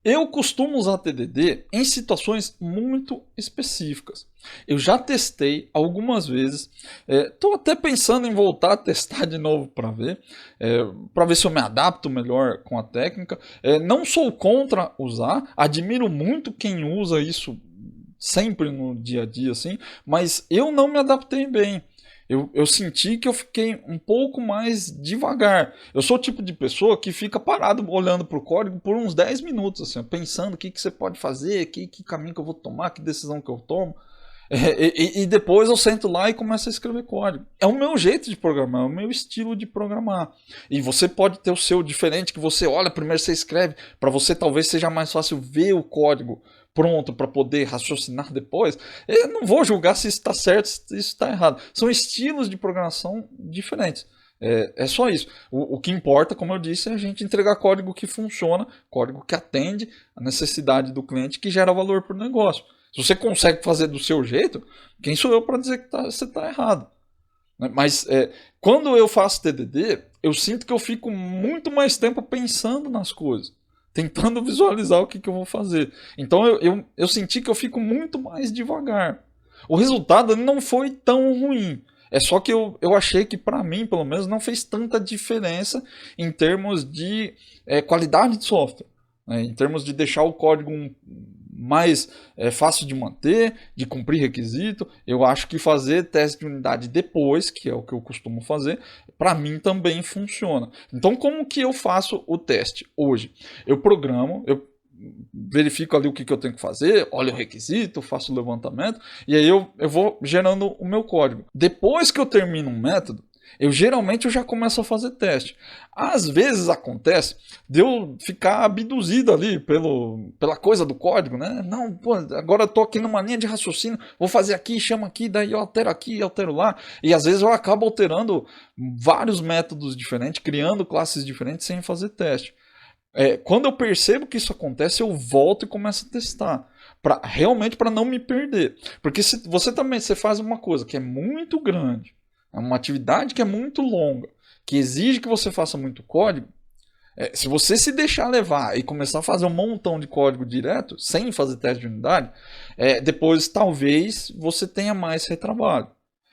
Eu costumo usar TDD em situações muito específicas. Eu já testei algumas vezes. Estou até pensando em voltar a testar de novo para ver se eu me adapto melhor com a técnica. Não sou contra usar, admiro muito quem usa isso sempre no dia a dia, assim, mas eu não me adaptei bem. Eu senti que eu fiquei um pouco mais devagar. Eu sou o tipo de pessoa que fica parado olhando para o código por uns 10 minutos, assim, pensando o que você pode fazer, que caminho que eu vou tomar, que decisão que eu tomo. E depois eu sento lá e começo a escrever código. É o meu jeito de programar, é o meu estilo de programar. E você pode ter o seu diferente, que você olha, primeiro você escreve, para você talvez seja mais fácil ver o código pronto para poder raciocinar depois. Eu não vou julgar se isso está certo, se isso está errado. São estilos de programação diferentes. É só isso. O que importa, como eu disse, é a gente entregar código que funciona, código que atende a necessidade do cliente, que gera valor para o negócio. Se você consegue fazer do seu jeito, quem sou eu para dizer que você está errado? Mas quando eu faço TDD, eu sinto que eu fico muito mais tempo pensando nas coisas, tentando visualizar o que eu vou fazer. Então eu senti que eu fico muito mais devagar. O resultado não foi tão ruim. É só que eu achei que, para mim, pelo menos, não fez tanta diferença em termos de qualidade de software. Né? Em termos de deixar o código mais fácil de manter, de cumprir requisito. Eu acho que fazer teste de unidade depois, que é o que eu costumo fazer, para mim também funciona. Então, como que eu faço o teste hoje? Eu programo, eu verifico ali o que eu tenho que fazer, olho o requisito, faço o levantamento, e aí eu vou gerando o meu código. Depois que eu termino um método, eu já começo a fazer teste. Às vezes acontece de eu ficar abduzido ali pela coisa do código, né? Não, pô, agora eu tô aqui numa linha de raciocínio, vou fazer aqui, chama aqui, daí eu altero aqui, altero lá. E às vezes eu acabo alterando vários métodos diferentes, criando classes diferentes sem fazer teste. Quando eu percebo que isso acontece, eu volto e começo a testar. Realmente para não me perder. Porque se você também você faz uma coisa que é muito grande, é uma atividade que é muito longa, que exige que você faça muito código. Se você se deixar levar e começar a fazer um montão de código direto, sem fazer teste de unidade, depois talvez você tenha mais retrabalho.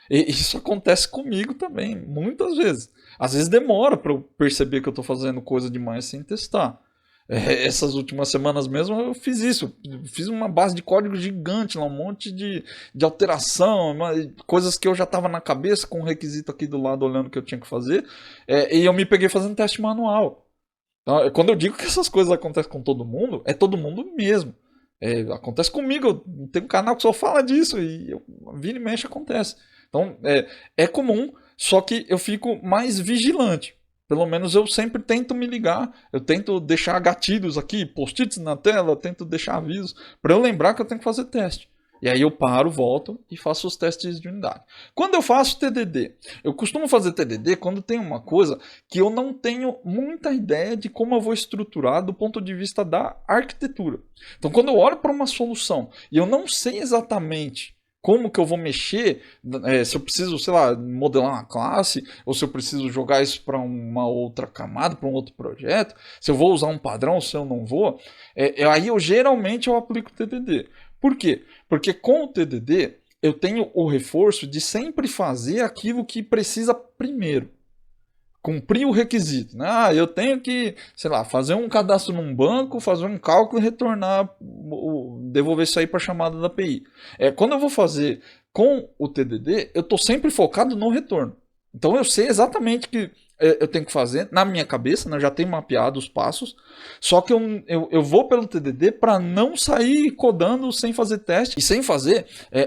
E isso acontece comigo também, muitas vezes. Às vezes demora para eu perceber que eu estou fazendo coisa demais sem testar. Essas últimas semanas mesmo eu fiz isso. Fiz uma base de código gigante lá, um monte de alteração, coisas que eu já estava na cabeça com o requisito aqui do lado olhando o que eu tinha que fazer. E eu me peguei fazendo teste manual. Então, quando eu digo que essas coisas acontecem com todo mundo, é todo mundo mesmo. Acontece comigo, eu tenho um canal que só fala disso e vira e mexe acontece. Então é comum, só que eu fico mais vigilante. Pelo menos eu sempre tento me ligar, eu tento deixar gatilhos aqui, post-its na tela, eu tento deixar avisos para eu lembrar que eu tenho que fazer teste. E aí eu paro, volto e faço os testes de unidade. Quando eu faço TDD, eu costumo fazer TDD quando tem uma coisa que eu não tenho muita ideia de como eu vou estruturar do ponto de vista da arquitetura. Então quando eu olho para uma solução e eu não sei exatamente como que eu vou mexer, se eu preciso, sei lá, modelar uma classe, ou se eu preciso jogar isso para uma outra camada, para um outro projeto, se eu vou usar um padrão, se eu não vou, aí eu geralmente eu aplico o TDD. Por quê? Porque com o TDD eu tenho o reforço de sempre fazer aquilo que precisa primeiro. Cumprir o requisito. Né? Eu tenho que, sei lá, fazer um cadastro num banco, fazer um cálculo e retornar, devolver isso aí para a chamada da API. Quando eu vou fazer com o TDD, eu estou sempre focado no retorno. Então eu sei exatamente que eu tenho que fazer na minha cabeça, né? Eu já tenho mapeado os passos, só que eu vou pelo TDD para não sair codando sem fazer teste e sem fazer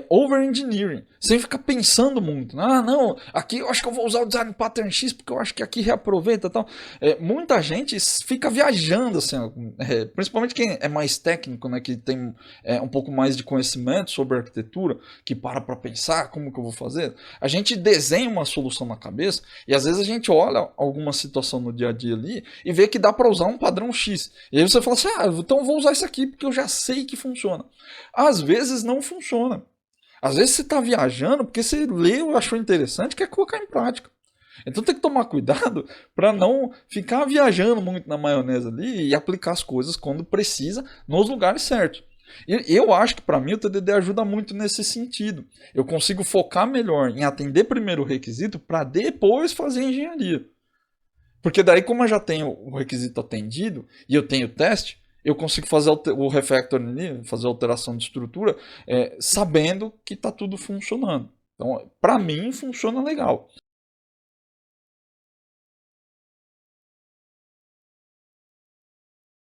over-engineering, sem ficar pensando muito. Ah, não, aqui eu acho que eu vou usar o design pattern X porque eu acho que aqui reaproveita e tal. Muita gente fica viajando, assim, principalmente quem é mais técnico, né, que tem um pouco mais de conhecimento sobre arquitetura, que para pensar como que eu vou fazer. A gente desenha uma solução na cabeça e às vezes a gente olha alguma situação no dia a dia ali e vê que dá para usar um padrão X. E aí você fala assim, então eu vou usar isso aqui porque eu já sei que funciona. Às vezes não funciona. Às vezes você está viajando porque você leu, achou interessante e quer colocar em prática. Então tem que tomar cuidado para não ficar viajando muito na maionese ali e aplicar as coisas quando precisa nos lugares certos. E eu acho que para mim o TDD ajuda muito nesse sentido. Eu consigo focar melhor em atender primeiro o requisito para depois fazer a engenharia. Porque daí, como eu já tenho o requisito atendido e eu tenho o teste, eu consigo fazer o refactor ali, fazer a alteração de estrutura, sabendo que está tudo funcionando. Então, para mim, funciona legal.